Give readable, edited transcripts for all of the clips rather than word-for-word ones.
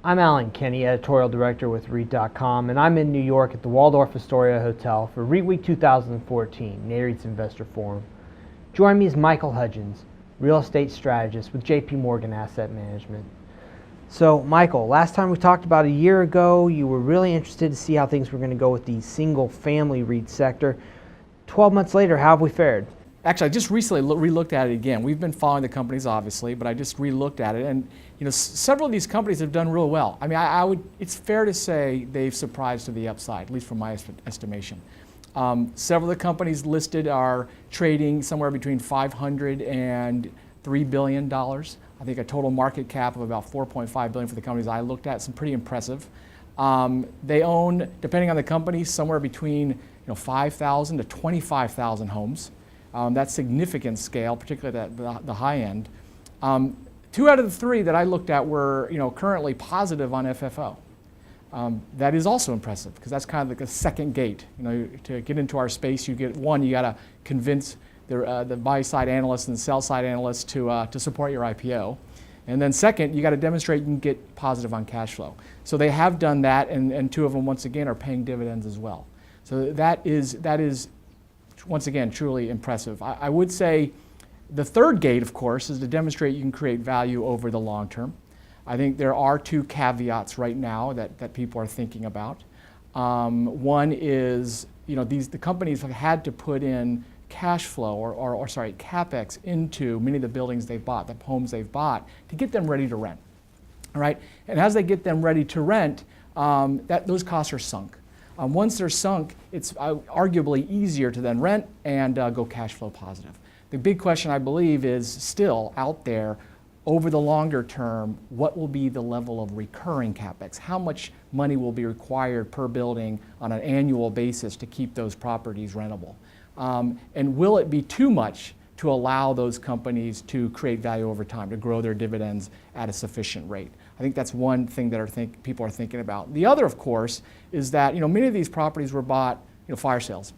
I'm Alan Kenny, Editorial Director with REIT.com, and I'm in New York at the Waldorf Astoria Hotel for REITWeek 2014, NAREIT's Investor Forum. Joining me is Michael Hudgins, Real Estate Strategist with JP Morgan Asset Management. So, Michael, last time we talked about a year ago, you were really interested to see how things were going to go with the single-family REIT sector. 12 months later, how have we fared? Actually, I just recently re-looked at it again. We've been following the companies, obviously, but I just re-looked at it, and several of these companies have done real well. I mean, it's fair to say they've surprised to the upside, at least from my estimation. Several of the companies listed are trading somewhere between $500 and $3 billion. I think a total market cap of about $4.5 billion for the companies I looked at. Some pretty impressive. They own, depending on the company, somewhere between 5,000 to 25,000 homes. That's significant scale, particularly at the high end. 2 out of the 3 that I looked at were currently positive on FFO. That is also impressive because that's kind of like a second gate. To get into our space, you got to convince the buy side analysts and the sell side analysts to support your IPO, and then second, you got to demonstrate you can get positive on cash flow. So they have done that, and 2 of them once again are paying dividends as well. So that is once again truly impressive. I would say the third gate, of course, is to demonstrate you can create value over the long term. I think there are 2 caveats right now that people are thinking about. One is the companies have had to put in cash flow or CapEx into many of the buildings they've bought, the homes they've bought, to get them ready to rent. All right, and as they get them ready to rent, those costs are sunk. Once they're sunk, it's arguably easier to then rent and go cash flow positive. The big question, I believe, is still out there over the longer term: what will be the level of recurring CapEx? How much money will be required per building on an annual basis to keep those properties rentable? And will it be too much to allow those companies to create value over time, to grow their dividends at a sufficient rate? I think that's one thing that people are thinking about. The other, of course, is that many of these properties were bought fire sales.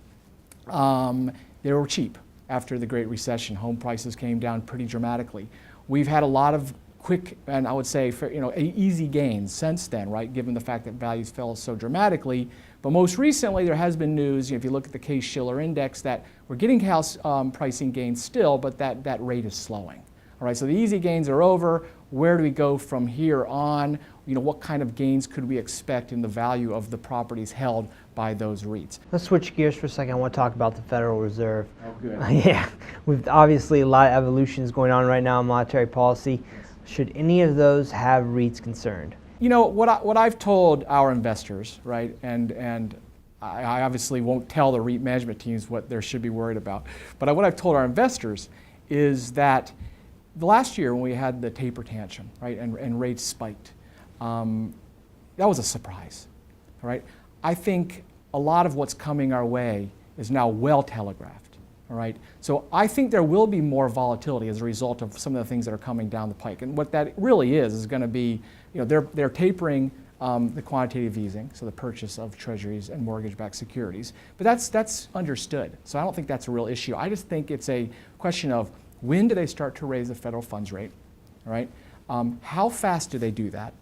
They were cheap after the Great Recession. Home prices came down pretty dramatically. We've had a lot of quick and I would say easy gains since then, right? Given the fact that values fell so dramatically. But most recently, there has been news. If you look at the Case-Shiller index, that we're getting house pricing gains still, but that rate is slowing. All right, so the easy gains are over. Where do we go from here on? What kind of gains could we expect in the value of the properties held by those REITs? Let's switch gears for a second. I want to talk about the Federal Reserve. Oh, good. Yeah, we've obviously a lot of evolutions going on right now in monetary policy. Should any of those have REITs concerned? What I've told our investors, right, and I obviously won't tell the REIT management teams what they should be worried about, but what I've told our investors is that the last year when we had the taper tantrum, right, and rates spiked, that was a surprise, all right? I think a lot of what's coming our way is now well telegraphed, all right? So I think there will be more volatility as a result of some of the things that are coming down the pike. And what that really is going to be, they're tapering the quantitative easing, so the purchase of treasuries and mortgage-backed securities. But that's understood. So I don't think that's a real issue. I just think it's a question of when do they start to raise the federal funds rate, all right? How fast do they do that?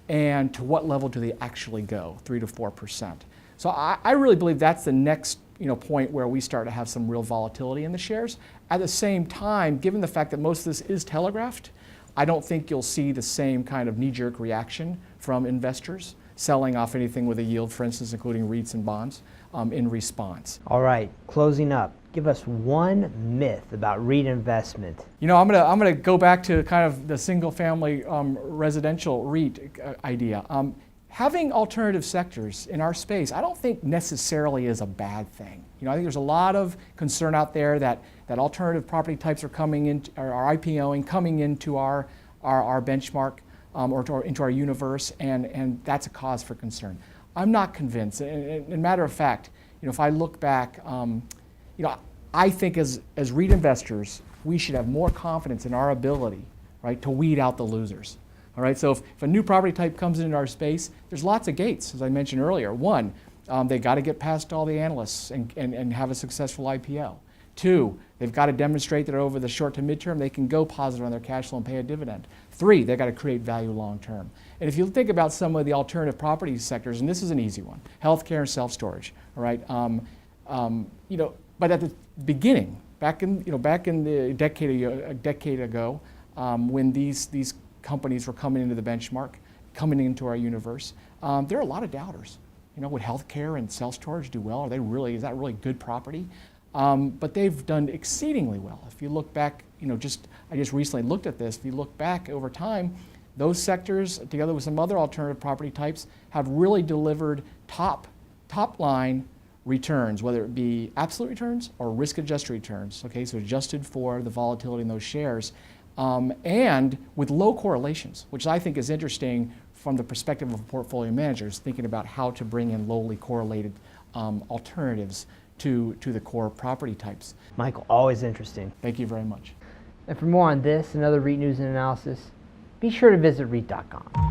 And to what level do they actually go, 3 to 4%? So I really believe that's the next point where we start to have some real volatility in the shares. At the same time, given the fact that most of this is telegraphed, I don't think you'll see the same kind of knee-jerk reaction from investors selling off anything with a yield, for instance, including REITs and bonds, in response. All right, closing up. Give us one myth about REIT investment. I'm gonna go back to kind of the single-family residential REIT idea. Having alternative sectors in our space, I don't think necessarily is a bad thing. I think there's a lot of concern out there that alternative property types are coming in, are IPOing, coming into our benchmark or into our universe, and that's a cause for concern. I'm not convinced. And matter of fact, if I look back, I think as REIT investors, we should have more confidence in our ability, right, to weed out the losers. All right, so if a new property type comes into our space, there's lots of gates, as I mentioned earlier. One, they got to get past all the analysts and have a successful IPO. 2, they've got to demonstrate that over the short to midterm they can go positive on their cash flow and pay a dividend. 3, they've got to create value long term. And if you think about some of the alternative property sectors, and this is an easy one, healthcare and self-storage, all right? But at the beginning, back in the decade ago, when these companies were coming into the benchmark, coming into our universe, there are a lot of doubters. Would healthcare and self-storage do well? Is that really good property? But they've done exceedingly well. If you look back, I just recently looked at this. If you look back over time, those sectors, together with some other alternative property types, have really delivered top line returns, whether it be absolute returns or risk-adjusted returns. Okay, so adjusted for the volatility in those shares, and with low correlations, which I think is interesting from the perspective of portfolio managers, thinking about how to bring in lowly correlated alternatives to the core property types. Michael, always interesting. Thank you very much. And for more on this and other REIT news and analysis, be sure to visit REIT.com.